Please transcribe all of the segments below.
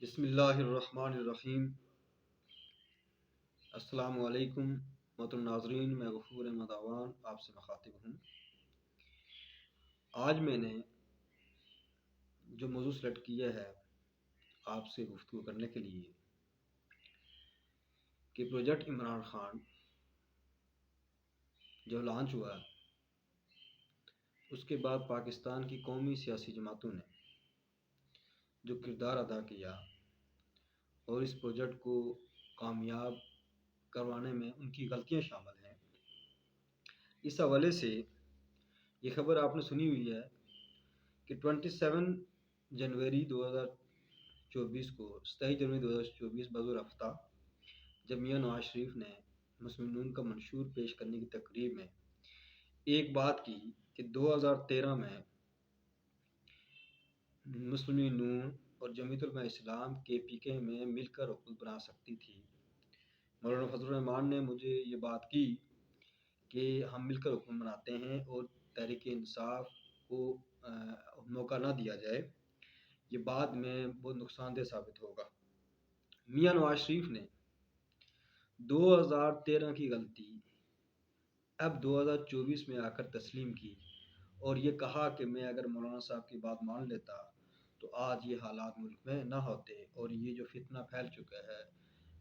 بسم اللہ الرحمن الرحیم۔ السلام علیکم محترم ناظرین، میں غفور احمد اعوان آپ سے مخاطب ہوں۔ آج میں نے جو موضوع سلیکٹ کیا ہے آپ سے گفتگو کرنے کے لیے کہ پروجیکٹ عمران خان جو لانچ ہوا اس کے بعد پاکستان کی قومی سیاسی جماعتوں نے جو کردار ادا کیا اور اس پروجیکٹ کو کامیاب کروانے میں ان کی غلطیاں شامل ہیں، اس حوالے سے یہ خبر آپ نے سنی ہوئی ہے کہ 27 جنوری 2024 کو 27 جنوری 2024 بظور ہفتہ جب میاں نواز شریف نے مسلم نون کا منشور پیش کرنے کی تقریب میں ایک بات کی کہ 2013 میں مسلم نون اور جمعیت علماء اسلام KPK میں مل کر حکومت بنا سکتی تھی۔ مولانا فضل الرحمان نے مجھے یہ بات کی کہ ہم مل کر حکومت بناتے ہیں اور تحریک انصاف کو موقع نہ دیا جائے، یہ بعد میں بہت نقصان دہ ثابت ہوگا۔ میاں نواز شریف نے 2013 کی غلطی اب 2024 میں آ کر تسلیم کی اور یہ کہا کہ میں اگر مولانا صاحب کی بات مان لیتا تو آج یہ حالات ملک میں نہ ہوتے، اور یہ جو فتنہ پھیل چکا ہے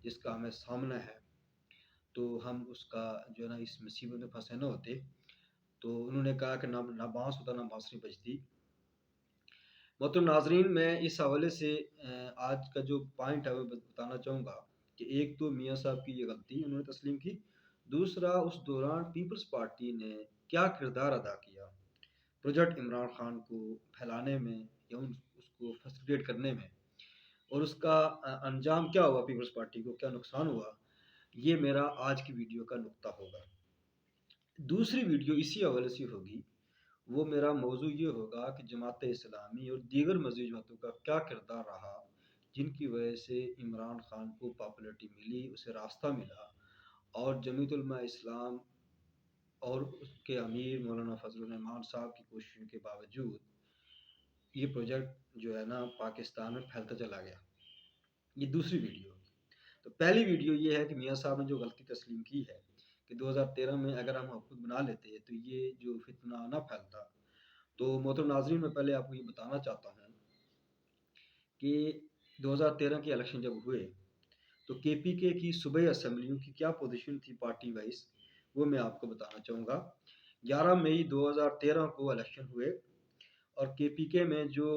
جس کا ہمیں سامنا ہے تو ہم اس کا جو ہے نا اس مصیبت میں پھنسے نہ ہوتے۔ تو انہوں نے کہا کہ نہ بانس ہوتا نہ بانسری بجتی۔ محترم ناظرین، میں اس حوالے سے آج کا جو پوائنٹ ہے وہ بتانا چاہوں گا کہ ایک تو میاں صاحب کی یہ غلطی انہوں نے تسلیم کی، دوسرا اس دوران پیپلز پارٹی نے کیا کردار ادا کیا پروجیکٹ عمران خان کو پھیلانے میں یا اس کو فیسیلیٹیٹ کرنے میں، اور اس کا انجام کیا ہوا، پیپلز پارٹی کو کیا نقصان ہوا، یہ میرا آج کی ویڈیو کا نقطہ ہوگا۔ دوسری ویڈیو اسی حوالے سے ہوگی، وہ میرا موضوع یہ ہوگا کہ جماعت اسلامی اور دیگر مذہبی جماعتوں کا کیا کردار رہا جن کی وجہ سے عمران خان کو پاپولیرٹی ملی، اسے راستہ ملا، اور جمعیت علماء اسلام اور اس کے امیر مولانا فضل الرحمان صاحب کی کوششوں کے باوجود یہ پروجیکٹ جو ہے نا پاکستان میں پھیلتا چلا گیا۔ یہ دوسری ویڈیو ہوگی۔ تو پہلی ویڈیو یہ ہے کہ میاں صاحب نے جو غلطی تسلیم کی ہے کہ 2013 میں اگر ہم حکومت بنا لیتے تو یہ جو فتنہ نہ پھیلتا۔ تو محترم ناظرین، میں پہلے آپ کو یہ بتانا چاہتا ہوں کہ 2013 کے الیکشن جب ہوئے تو KPK کی صوبائی اسمبلیوں کی کیا پوزیشن تھی پارٹی وائز، وہ میں آپ کو بتانا چاہوں گا۔ 11 مئی 2013 کو الیکشن ہوئے اور KPK میں جو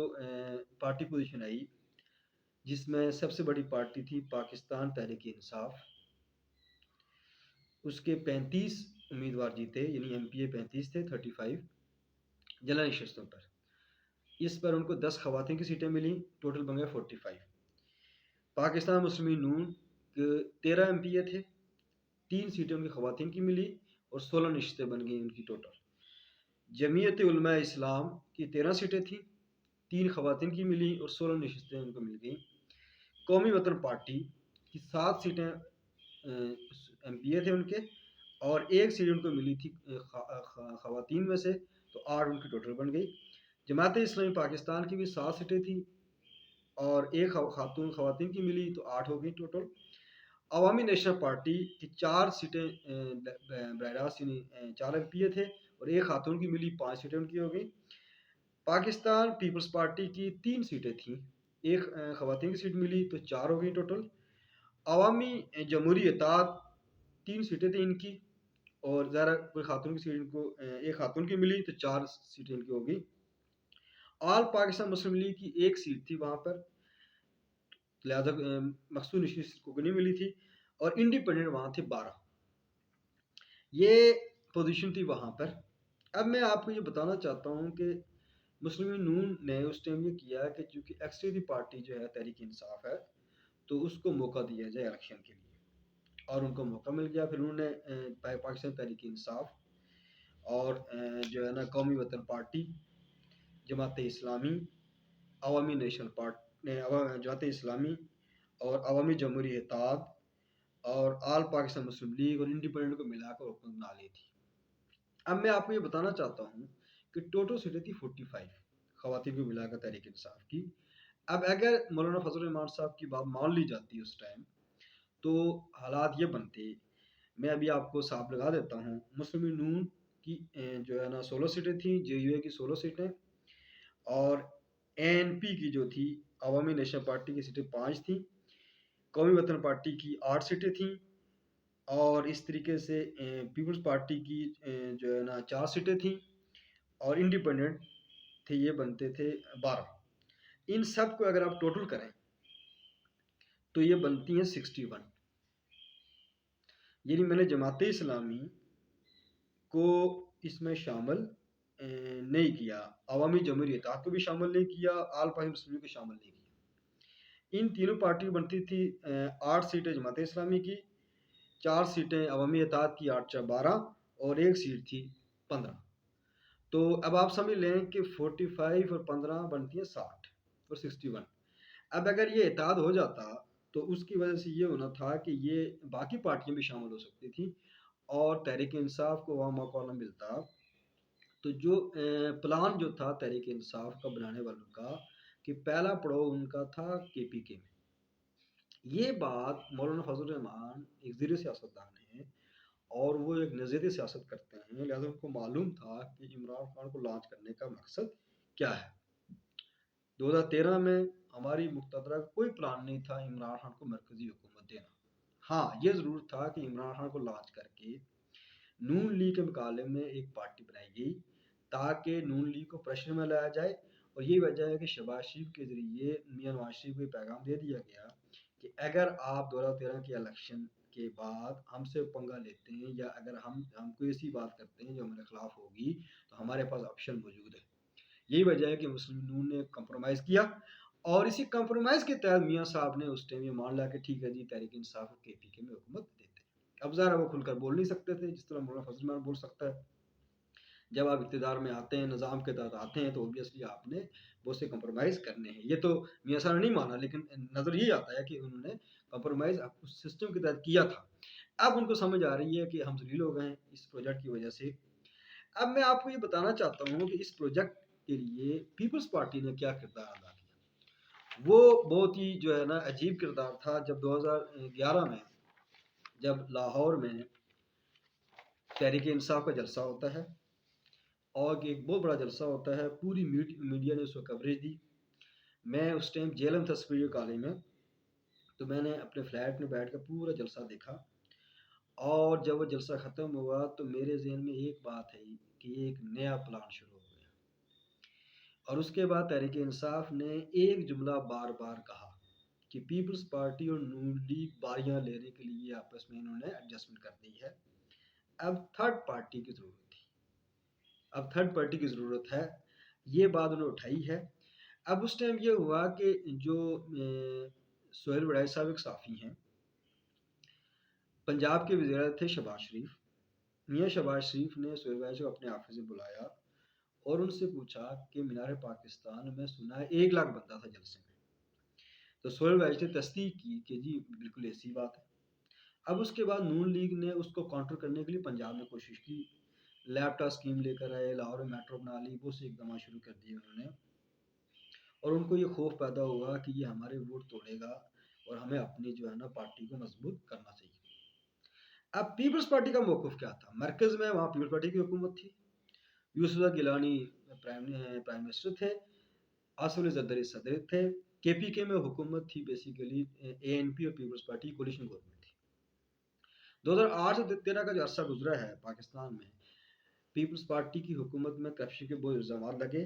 پارٹی پوزیشن آئی جس میں سب سے بڑی پارٹی تھی پاکستان تحریک انصاف، اس کے 35 امیدوار جیتے، یعنی MPA 35 تھے، 35 جلا نشستوں پر۔ اس پر ان کو 10 خواتین کی سیٹیں ملیں، ٹوٹل بن گئے 45۔ پاکستان مسلم نون کے 13 MPA تھے، 3 سیٹیں ان کی خواتین کی ملی اور 16 نشستیں بن گئیں ان کی ٹوٹل۔ جمعیت علماء اسلام کی 13 سیٹیں تھیں، 3 خواتین کی ملی اور 16 نشستیں ان کو مل گئیں۔ قومی وطن پارٹی کی 7 سیٹیں MPA تھے ان کے، اور 1 سیٹ ان کو ملی تھی خواتین میں سے، تو 8 ان کی ٹوٹل بن گئی۔ جماعت اسلامی پاکستان کی بھی 7 سیٹیں تھیں اور 1 خواتین کی ملی تو 8 ہو گئی ٹوٹل۔ عوامی نیشنل پارٹی کی 4 سیٹیں براہ راست یعنی 4 MPA تھے اور 1 خاتون کی ملی، 5 سیٹیں ان کی ہو گئی۔ پاکستان پیپلز پارٹی کی 3 سیٹیں تھیں، 1 خواتین کی سیٹ ملی تو 4 ہو گئی ٹوٹل۔ عوامی جمہوری اتحاد 3 سیٹیں تھیں ان کی، اور ظاہر کوئی خاتون کی سیٹ ان کو 1 خاتون کی ملی تو 4 سیٹیں ان کی ہو گئی۔ آل پاکستان مسلم لیگ کی 1 سیٹ تھی وہاں پر، لہذا مخصوص نشست کو نہیں ملی تھی، اور انڈیپینڈنٹ وہاں تھے 12۔ یہ پوزیشن تھی وہاں پر۔ اب میں آپ کو یہ بتانا چاہتا ہوں کہ مسلم نون نے اس ٹائم یہ کیا کہ چونکہ ایکسٹریری پارٹی جو ہے تحریک انصاف ہے تو اس کو موقع دیا جائے الیکشن کے لیے، اور ان کو موقع مل گیا۔ پھر انہوں نے پاکستان تحریک انصاف اور جو ہے نا قومی وطن پارٹی، جماعت اسلامی، عوامی نیشنل پارٹی، جماعت اسلامی اور عوامی جمہوری اتحاد اور آل پاکستان مسلم لیگ اور انڈیپینڈنٹ کو ملا کر حکومت بنا لی تھی۔ اب میں آپ کو یہ بتانا چاہتا ہوں کہ ٹوٹل سیٹیں تھی 45 خواتین کو ملا کر تحریک انصاف کی۔ اب اگر مولانا فضل الرحمان صاحب کی بات مان لی جاتی اس ٹائم تو حالات یہ بنتے، میں ابھی آپ کو صاف لگا دیتا ہوں، مسلم نون کی جو ہے نا 16 سیٹیں تھیں، جے یو اے کی 16 سیٹیں، اور این پی کی جو تھی عوامی نیشنل پارٹی کی سیٹیں 5 تھیں، قومی وطن پارٹی کی 8 سیٹیں تھیں، اور اس طریقے سے پیپلز پارٹی کی جو ہے نا 4 سیٹیں تھیں، اور انڈیپینڈنٹ تھے، یہ بنتے تھے 12۔ ان سب کو اگر آپ ٹوٹل کریں تو یہ بنتی ہیں 61۔ یعنی میں نے جماعت اسلامی کو اس میں شامل نہیں کیا، عوامی جمہوری اتحاد کو بھی شامل نہیں کیا، آل پاکستان مسلمین کو شامل نہیں کیا۔ ان تینوں پارٹی بنتی تھی 8 سیٹیں جماعت اسلامی کی، 4 سیٹیں عوامی اتحاد کی، 8 4 12، اور 1 سیٹ تھی 15۔ تو اب آپ سمجھ لیں کہ 45 اور 15 بنتی ہیں 60 اور 61۔ اب اگر یہ اتحاد ہو جاتا تو اس کی وجہ سے یہ ہونا تھا کہ یہ باقی پارٹیاں بھی شامل ہو سکتی تھیں اور تحریک انصاف کو وہاں موقع نہ ملتا۔ تو جو پلان جو تھا تحریک انصاف کا بنانے والوں کا، کہ پہلا پڑاؤ ان کا تھا کے پی کے میں۔ یہ بات مولانا فضل الرحمان ایک زیر سیاستدان ہیں اور وہ ایک نظریاتی سیاست کرتے ہیں، لہذا ان کو معلوم تھا کہ عمران خان کو لانچ کرنے کا مقصد کیا ہے۔ 2013 میں ہماری مقتدرہ کا کوئی پلان نہیں تھا عمران خان کو مرکزی حکومت دینا۔ ہاں یہ ضرور تھا کہ عمران خان کو لانچ کر کے نون لیگ کے مقابلے میں ایک پارٹی بنائی گئی تاکہ نون لیگ کو پریشر میں لایا جائے، اور یہی وجہ ہے کہ شہباز شریف کے ذریعے میاں نواز شریف کو پیغام دے دیا گیا کہ اگر آپ 2013 کے الیکشن کے بعد ہم سے پنگا لیتے ہیں یا اگر ہم کوئی ایسی بات کرتے ہیں جو ہمارے خلاف ہوگی تو ہمارے پاس آپشن موجود ہے۔ یہی وجہ ہے کہ مسلم نون نے کمپرومائز کیا، اور اسی کمپرومائز کے تحت میاں صاحب نے اس ٹائم یہ مان لیا کہ ٹھیک ہے جی تحریک انصاف کے پی کے میں حکومت دیتے ہیں۔ اب ظاہر وہ کھل کر بول نہیں سکتے تھے جس طرح مولانا فضل الرحمان بول سکتا ہے۔ جب آپ اقتدار میں آتے ہیں، نظام کے تحت آتے ہیں، تو اوبیسلی آپ نے بہت سے کمپرومائز کرنے ہیں۔ یہ تو میاں صاحب نے نہیں مانا، لیکن نظر یہ آتا ہے کہ انہوں نے کمپرومائز اس سسٹم کے تحت کیا تھا۔ اب ان کو سمجھ آ رہی ہے کہ ہم ذلیل ہو گئے ہیں اس پروجیکٹ کی وجہ سے۔ اب میں آپ کو یہ بتانا چاہتا ہوں کہ اس پروجیکٹ کے لیے پیپلز پارٹی نے کیا کردار ادا کیا۔ وہ بہت ہی جو ہے نا عجیب کردار تھا۔ جب 2011 میں جب لاہور میں تحریک انصاف کا جلسہ ہوتا ہے، اور ایک بہت بڑا جلسہ ہوتا ہے، پوری میڈیا نے اس کو کوریج دی۔ میں اس ٹائم جیلم تھا سپیریئر کالج میں، تو میں نے اپنے فلیٹ میں بیٹھ کر پورا جلسہ دیکھا، اور جب وہ جلسہ ختم ہوا تو میرے ذہن میں ایک بات ہے کہ ایک نیا پلان شروع ہو گیا۔ اور اس کے بعد تحریک انصاف نے ایک جملہ بار بار کہا کہ پیپلز پارٹی اور نون لیگ باریاں لینے کے لیے آپس میں انہوں نے ایڈجسٹمنٹ کر دی ہے، اب تھرڈ پارٹی کی ضرورت تھی، اب تھرڈ پارٹی کی ضرورت ہے، یہ بات انہوں نے اٹھائی ہے۔ اب اس ٹائم یہ ہوا کہ جو سہیل وڑائی صاحب ایک صحافی ہیں، پنجاب کے وزیر تھے شہباز شریف، میاں شہباز شریف نے سہیل وڑائی صاحب کو اپنے آفس میں بلایا اور ان سے پوچھا کہ مینار پاکستان میں سنا ہے 1 لاکھ بندہ تھا جلسے میں۔ تو سہیل وڑائی نے تصدیق کی کہ جی بالکل ایسی بات ہے۔ اب اس کے بعد نون لیگ نے اس کو کاؤنٹر کرنے کے لیے پنجاب میں کوشش کی، لیپ ٹاپ اسکیم لے کر آئے، لاہور میں میٹرو بنا لی، وہ سے اقدامات شروع کر دیے انہوں نے، اور ان کو یہ خوف پیدا ہوا کہ یہ ہمارے ووٹ توڑے گا اور ہمیں اپنی جو ہے نا پارٹی کو مضبوط کرنا چاہیے۔ اب پیپلز پارٹی کا موقف کیا تھا؟ مرکز میں وہاں پیپلز پارٹی کی حکومت تھی، یوسف گیلانی پرائم منسٹر تھے، آصف علی زرداری صدر تھے، کے پی کے میں حکومت تھی بیسیکلی اے این پی اور پیپلز پارٹی کولیشن گورنمنٹ تھی۔ 2008 سے 13 کا جو عرصہ گزرا ہے پاکستان میں، پیپلز پارٹی کی حکومت میں کرپشن کے بہت الزامات لگے،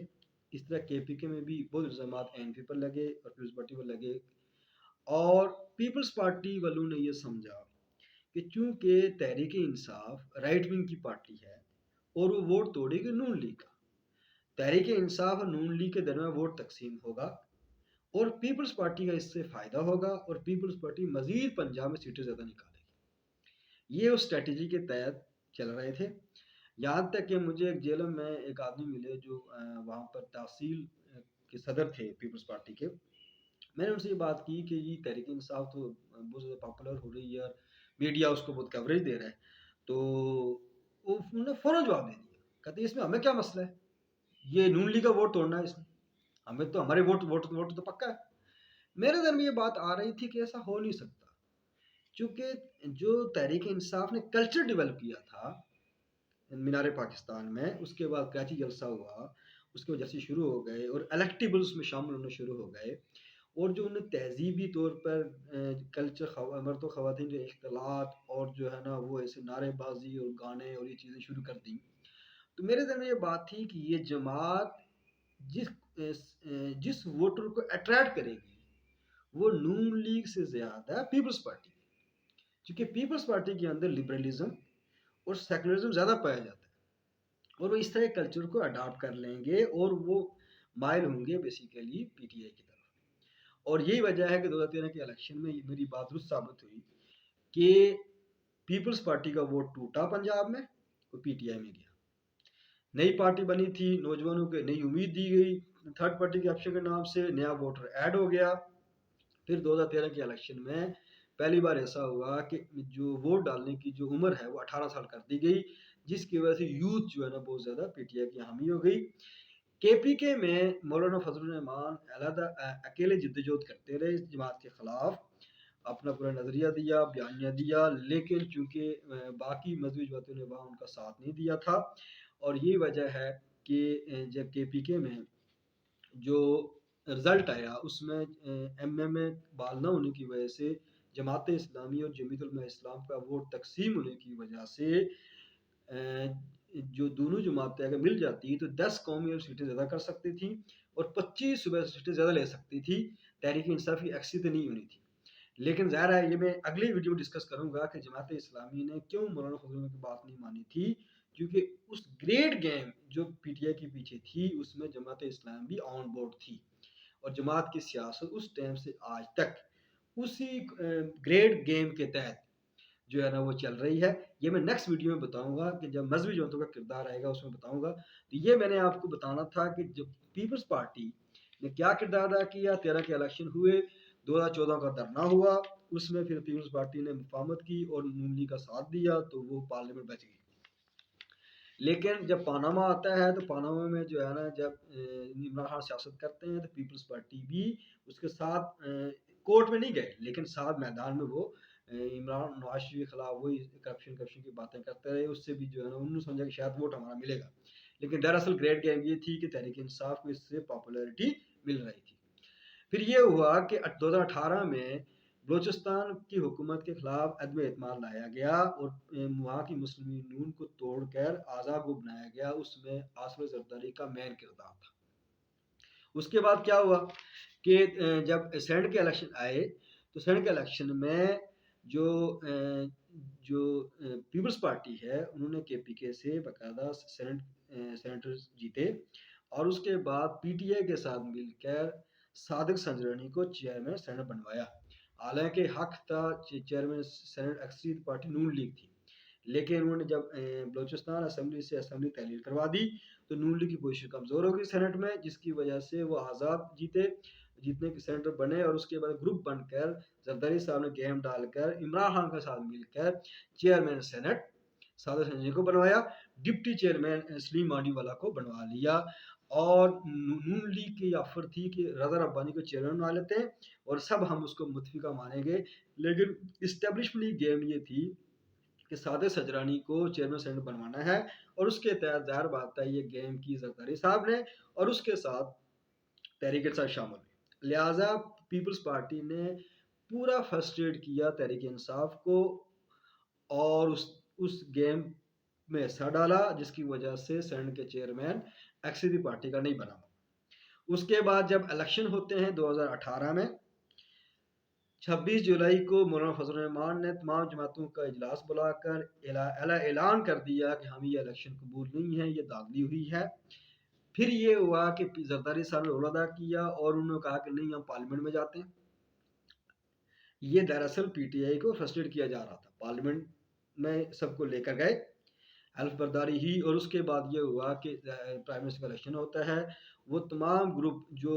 اس طرح کے پی کے میں بھی بہت الزامات اے این پی پر لگے اور پیپلز پارٹی پر لگے، اور پیپلز پارٹی والوں نے یہ سمجھا کہ چونکہ تحریک انصاف رائٹ ونگ کی پارٹی ہے اور وہ ووٹ توڑے گی نون لیگ کا، تحریک انصاف اور نون لیگ کے درمیان ووٹ تقسیم ہوگا اور پیپلز پارٹی کا اس سے فائدہ ہوگا، اور پیپلز پارٹی مزید پنجاب میں سیٹیں زیادہ نکالے گی۔ یہ اس اسٹریٹجی کے تحت چل رہے تھے، یہاں تک کہ مجھے ایک جیلم میں ایک آدمی ملے جو وہاں پر تحصیل کے صدر تھے پیپلز پارٹی کے۔ میں نے ان سے یہ بات کی کہ یہ تحریک انصاف تو بہت زیادہ پاپولر ہو رہی ہے اور میڈیا اس کو بہت کوریج دے رہا ہے، تو انہوں نے فوراً جواب دے دیا، کہتے ہیں اس میں ہمیں کیا مسئلہ ہے، یہ نون لیگ کا ووٹ توڑنا ہے، اس میں ہمیں تو ہمارے ووٹ تو پکا ہے۔ میرے ذہن میں یہ بات آ رہی تھی کہ ایسا ہو نہیں سکتا، چونکہ جو تحریک انصاف نے کلچر ڈیولپ کیا تھا مینار پاکستان میں، اس کے بعد کراچی جلسہ ہوا، اس کے وجہ سے شروع ہو گئے اور الیکٹیبلس میں شامل ہونا شروع ہو گئے، اور جو انہیں تہذیبی طور پر کلچر مرد و خواتین جو اختلاط اور جو ہے نا وہ ایسے نعرے بازی اور گانے اور یہ چیزیں شروع کر دیں، تو میرے ذہن میں یہ بات تھی کہ یہ جماعت جس ووٹر کو اٹریکٹ کرے گی وہ نون لیگ سے زیادہ پیپلز پارٹی، کیونکہ پیپلز پارٹی کے اندر لبرلزم اور سیکولرزم زیادہ پایا جاتا ہے، اور وہ اس طرح کے کلچر کو اڈاپٹ کر لیں گے اور وہ مائل ہوں گے بیسیکلی پی ٹی آئی کی طرف۔ اور یہی وجہ ہے کہ 2013 کے الیکشن میں میری بات درست ثابت ہوئی کہ پیپلز پارٹی کا ووٹ ٹوٹا پنجاب میں، وہ پی ٹی آئی میں گیا، نئی پارٹی بنی تھی، نوجوانوں کو نئی امید دی گئی، تھرڈ پارٹی کے آپشن کے نام سے نیا ووٹر ایڈ ہو گیا۔ پھر 2013 کے الیکشن میں پہلی بار ایسا ہوا کہ جو ووٹ ڈالنے کی جو عمر ہے وہ 18 سال کر دی گئی، جس کی وجہ سے یوتھ جو ہے نا بہت زیادہ پی ٹی آئی کی حامی ہو گئی۔ کے پی کے میں مولانا فضل الرحمان علیحدہ اکیلے جدوجہد کرتے رہے اس جماعت کے خلاف، اپنا پورا نظریہ دیا، بیانیہ دیا، لیکن چونکہ باقی مذہبی جماعتوں نے وہاں ان کا ساتھ نہیں دیا تھا، اور یہی وجہ ہے کہ جب کے پی کے میں جو رزلٹ آیا اس میں ایم اے میں بال نہ ہونے کی وجہ سے جماعت اسلامی اور جمیعت علماء اسلام کا ووٹ تقسیم ہونے کی وجہ سے جو دونوں جماعتیں اگر مل جاتی تو 10 قومی سیٹیں زیادہ کر سکتی تھیں اور 25 صوبائی سیٹیں زیادہ لے سکتی تھی، تحریک انصاف کی اکثریت نہیں ہونی تھی۔ لیکن ظاہر ہے یہ میں اگلی ویڈیو میں ڈسکس کروں گا کہ جماعت اسلامی نے کیوں مولانا فضل الرحمان کی بات نہیں مانی تھی، کیونکہ اس گریٹ گیم جو پی ٹی آئی کے پیچھے تھی اس میں جماعت اسلامی بھی آن بورڈ تھی، اور جماعت کی سیاست اس ٹائم سے آج تک اسی گریٹ گیم کے تحت جو ہے نا وہ چل رہی ہے۔ یہ میں نیکسٹ ویڈیو میں بتاؤں گا کہ جب مذہبی جماعتوں کا کردار آئے گا اس میں بتاؤں گا۔ تو یہ میں نے آپ کو بتانا تھا کہ جب پیپلز پارٹی نے کیا کردار ادا کیا، 13 کے الیکشن ہوئے، 2014 کا دھرنا ہوا، اس میں پھر پیپلز پارٹی نے مفاہمت کی اور نون لیگ کا ساتھ دیا تو وہ پارلیمنٹ بچ گئی۔ لیکن جب پاناما آتا ہے تو پاناما میں جو ہے نا جب عمران خان سیاست کرتے ہیں تو پیپلز پارٹی بھی اس کے ساتھ کورٹ میں نہیں گئے، لیکن ساتھ میدان میں وہ عمران نواز شریف کے خلاف وہی کرپشن کی باتیں کرتے رہے، اس سے بھی جو ہے نا انہوں نے سمجھا کہ شاید ووٹ ہمارا ملے گا، لیکن دراصل گریٹ گیم یہ تھی کہ تحریک انصاف کو اس سے پاپولیرٹی مل رہی تھی۔ پھر یہ ہوا کہ 2018 میں بلوچستان کی حکومت کے خلاف عدم اعتماد لایا گیا اور وہاں کی مسلم یونین کو توڑ کر آزاد کو بنایا گیا، اس میں آصف زرداری کا مین کردار تھا۔ اس کے بعد کیا ہوا کہ جب سینٹ کے الیکشن آئے تو سینٹ کے الیکشن میں جو پیپلز پارٹی ہے انہوں نے کے پی کے سے باقاعدہ سینیٹر جیتے، اور اس کے بعد پی ٹی آئی کے ساتھ مل کر صادق سنجرانی کو چیئرمین سینٹ بنوایا، حالانکہ حق تھا چیئرمین سینٹ اکثریت پارٹی نون لیگ تھی، لیکن انہوں نے جب بلوچستان اسمبلی سے اسمبلی تحلیل کروا دی تو نون لیگ کی پوزیشن کمزور ہو گئی سینٹ میں، جس کی وجہ سے وہ آزاد جیتنے کے سینٹر بنے، اور اس کے بعد گروپ بن کر زرداری صاحب نے گیم ڈال کر عمران خان کے ساتھ مل کر چیئرمین سینٹ صادق سنجرانی کو بنوایا، ڈپٹی چیئرمین سلیم مانڈی والا کو بنوا لیا، اور نون لیگ کی آفر تھی کہ رضا ربانی کو چیئرمین بنا لیتے ہیں اور سب ہم اس کو متفقہ مانیں گے، لیکن اسٹیبلشمنٹ گیم یہ تھی کہ صادق سنجرانی کو چیئرمین سینٹ بنوانا ہے، اور اس کے تحت ظاہر بات ہے یہ گیم کی زرداری صاحب نے، اور اس کے ساتھ تحریک انصاف شامل ہوئی، لہٰذا پیپلز پارٹی نے پورا فرسٹریٹ کیا تحریک انصاف کو اور اس گیم میں حصہ ڈالا، جس کی وجہ سے سینٹ کے چیئرمین ایکسیڈی پارٹی کا نہیں بنا۔ اس کے بعد جب الیکشن ہوتے ہیں 2018 میں 26 جولائی کو مولانا فضل الرحمان نے تمام جماعتوں کا اجلاس بلا کر اعلان کر دیا کہ ہم یہ الیکشن قبول نہیں ہے، یہ داغلی ہوئی ہے۔ پھر یہ ہوا کہ زرداری صاحب نے رول ادا کیا اور انہوں نے کہا کہ نہیں ہم پارلیمنٹ میں جاتے ہیں۔ یہ دراصل پی ٹی آئی کو فرسٹریٹ کیا جا رہا تھا، پارلیمنٹ میں سب کو لے کر گئے، حلف برداری ہی، اور اس کے بعد یہ ہوا کہ پرائم منسٹر کا الیکشن ہوتا ہے، وہ تمام گروپ جو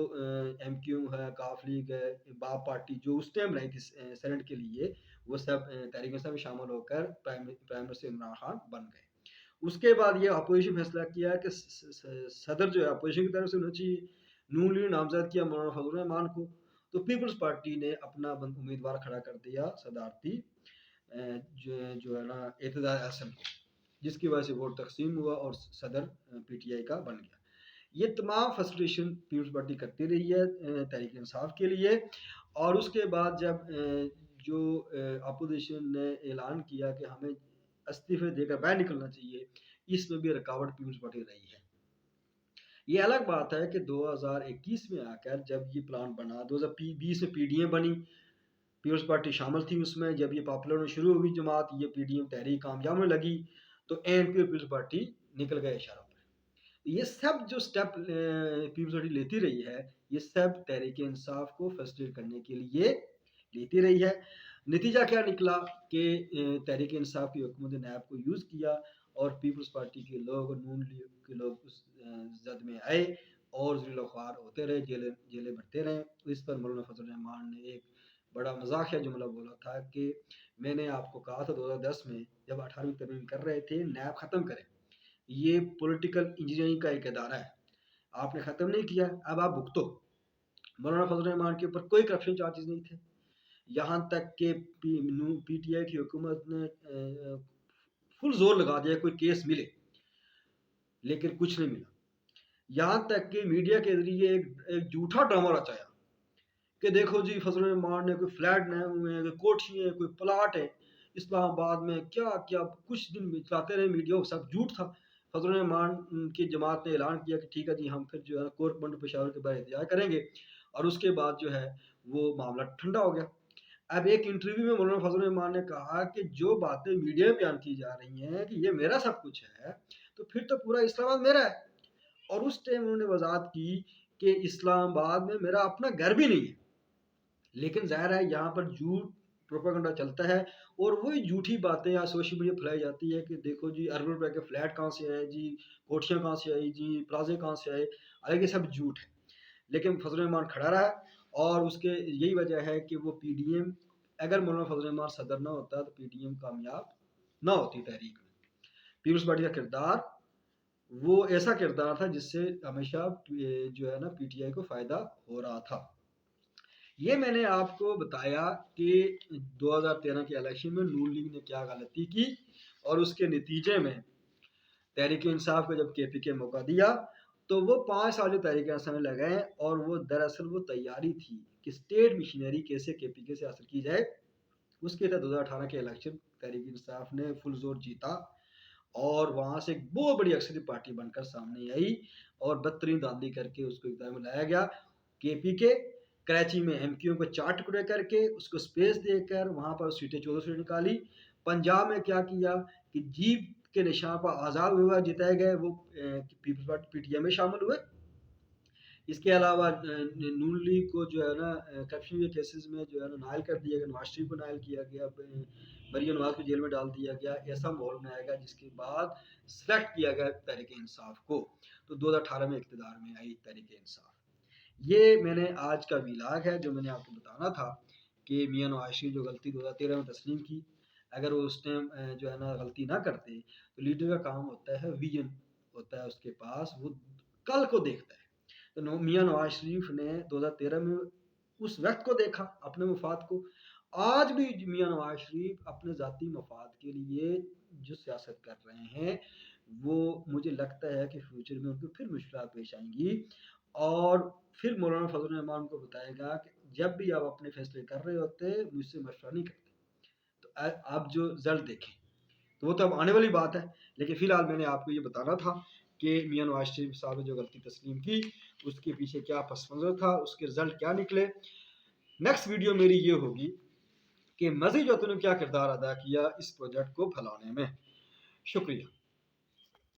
ایم کیو ہے، کاف لیگ ہے، باب پارٹی جو اس ٹائم رہی تھی سینٹ کے لیے، وہ سب تحریک انصاف میں شامل ہو کر پرائم منسٹر عمران خان بن گئے۔ اس کے بعد یہ اپوزیشن فیصلہ کیا کہ صدر جو ہے اپوزیشن کی طرف سے ہونا چاہیے، نون لیگ نے نامزد کیا مولانا فضل الرحمان کو، تو پیپلز پارٹی نے اپنا امیدوار کھڑا کر دیا صدارتی جو ہے نا اعتدال احسن کو، جس کی وجہ سے ووٹ تقسیم ہوا اور صدر پی ٹی آئی کا بن گیا۔ یہ تمام فسٹریشن پیپلز پارٹی کرتی رہی ہے تحریک انصاف کے لیے، اور اس کے بعد جب جو اپوزیشن نے اعلان کیا کہ ہمیں استعفے دے کر باہر نکلنا چاہیے، اس میں بھی رکاوٹ پیپلز پارٹی رہی ہے۔ یہ الگ بات ہے کہ 2021 میں آ کر جب یہ پلان بنا، 2020 میں پی ڈی ایم بنی، پیپلز پارٹی شامل تھی اس میں، جب یہ پاپولر ہونا شروع ہوئی جماعت، یہ پی ڈی ایم تحریک کامیاب ہونے لگی، تو پیپلز پارٹی نکل گئے اشاروں پر۔ یہ سب جو سٹیپ پیپلز پارٹی لیتی رہی ہے، یہ سب تحریک انصاف کو فیسلیٹ کرنے کے لیے لیتی رہی ہے۔ نتیجہ کیا نکلا کہ تحریک انصاف کی حکومت نے نیب کو یوز کیا، اور پیپلز پارٹی کے لوگ اور نون لیگ کے لوگ اس زد میں آئے اور ذلیل و خوار ہوتے رہے، جیلیں بھرتے رہے۔ اس پر مولانا فضل الرحمان نے ایک بڑا مزاحیہ جملہ بولا تھا کہ میں نے آپ کو کہا تھا 2010 میں جب 18ویں ترمیم کر رہے تھے نیب ختم کریں، یہ پولیٹیکل انجینئرنگ کا ایک ادارہ ہے، آپ نے ختم نہیں کیا، اب آپ بھگتو۔ مولانا فضل الرحمان کے اوپر کوئی کرپشن چارجز نہیں تھے، یہاں تک کہ پی ٹی آئی کی حکومت نے فل زور لگا دیا کوئی کیس ملے، لیکن کچھ نہیں ملا۔ یہاں تک کہ میڈیا کے ذریعے ایک جھوٹا ڈرامہ رچایا کہ دیکھو جی فضل الرحمان نے کوئی فلیٹ نئے ہوئے ہیں، کوئی کوٹھی ہیں، کوئی پلاٹ ہے اسلام آباد میں، کیا کیا کچھ دن چلاتے رہے میڈیا، وہ سب جھوٹ تھا۔ فضل الرحمان کی جماعت نے اعلان کیا کہ ٹھیک ہے جی ہم پھر جو ہے کورٹ منڈ پشاور کے باہر احتجاج کریں گے، اور اس کے بعد جو ہے وہ معاملہ ٹھنڈا ہو گیا۔ اب ایک انٹرویو میں مولانا فضل الرحمان نے کہا کہ جو باتیں میڈیا میں بیان کی جا رہی ہیں کہ یہ میرا سب کچھ ہے، تو پھر تو پورا اسلام آباد میرا ہے۔ اور اس ٹائم انہوں نے وضاحت کی کہ اسلام آباد میں میرا اپنا گھر بھی نہیں ہے، لیکن ظاہر ہے یہاں پر جھوٹ پروپیگنڈا چلتا ہے، اور وہی جھوٹی باتیں یا سوشل میڈیا پھیلائی جاتی ہے کہ دیکھو جی ارب روپے کے فلیٹ کہاں سے آئے جی، کوٹھیاں کہاں سے آئی جی، پلازے کہاں سے آئے، حالانکہ یہ سب جھوٹ ہے۔ لیکن فضل الرحمان کھڑا رہا، اور اس کے یہی وجہ ہے کہ وہ پی ڈی ایم، اگر مولانا فضل الرحمان صدر نہ ہوتا تو پی ڈی ایم کامیاب نہ ہوتی تحریک میں۔ پیپلز پارٹی کا کردار وہ ایسا کردار تھا جس سے ہمیشہ جو ہے نا پی ٹی آئی کو فائدہ ہو رہا تھا۔ یہ میں نے آپ کو بتایا کہ 2013 کے الیکشن میں نون لیگ نے کیا غلطی کی، اور اس کے نتیجے میں تحریک انصاف کو جب کے پی کے موقع دیا تو وہ 5 سال جو تحریک انصاف میں لگائے، اور وہ دراصل وہ تیاری تھی کہ اسٹیٹ مشینری کیسے کے پی کے سے حاصل کی جائے۔ اس کے تحت 2018 کے الیکشن تحریک انصاف نے فل زور جیتا، اور وہاں سے ایک بہت بڑی اکثریت پارٹی بن کر سامنے آئی، اور بدترین دھاندلی کر کے اس کو اقتدار میں لایا گیا۔ کے پی کے کراچی میں ایم کیو کو 4 ٹکڑے کر کے اس کو سپیس دے کر وہاں پر سیٹیں 14 سیٹیں نکالی۔ پنجاب میں کیا کیا کہ جیپ کے نشان پر آزاد ہوا جتائے گئے وہ پیپلز پارٹی پی ٹی ایم میں شامل ہوئے۔ اس کے علاوہ نون لیگ کو جو ہے نا کرپشن کے کیسز میں جو ہے نا نائل کر دیا گیا، نواز شریف کو نائل کیا گیا، مریم نواز کو جیل میں ڈال دیا گیا۔ ایسا ماحول بنایا گیا جس کے بعد سلیکٹ کیا گیا تحریک انصاف کو، تو 2018 میں اقتدار میں آئی تحریک انصاف۔ یہ میں نے آج کا ویلاگ ہے جو میں نے آپ کو بتانا تھا کہ میاں نواز شریف جو غلطی 2013 میں تسلیم کی، اگر وہ اس ٹائم جو ہے نا غلطی نہ کرتے تو لیڈر کا کام ہوتا ہے ویژن ہوتا ہے اس کے پاس، وہ کل کو دیکھتا ہے۔ تو میاں نواز شریف نے 2013 میں اس وقت کو دیکھا، اپنے مفاد کو۔ آج بھی میاں نواز شریف اپنے ذاتی مفاد کے لیے جو سیاست کر رہے ہیں، وہ مجھے لگتا ہے کہ فیوچر میں ان کو پھر مشکلات پیش آئیں گی، اور پھر مولانا فضل الرحمان کو بتائے گا کہ جب بھی آپ اپنے فیصلے کر رہے ہوتے مجھ سے مشورہ نہیں کرتے، تو آپ جو رزلٹ دیکھیں، تو وہ تو اب آنے والی بات ہے۔ لیکن فی الحال میں نے آپ کو یہ بتانا تھا کہ میاں نواز شریف صاحب نے جو غلطی تسلیم کی اس کے پیچھے کیا پس منظر تھا، اس کے رزلٹ کیا نکلے۔ نیکسٹ ویڈیو میری یہ ہوگی کہ مزید جو نے کیا کردار ادا کیا اس پروجیکٹ کو پھیلانے میں۔ شکریہ۔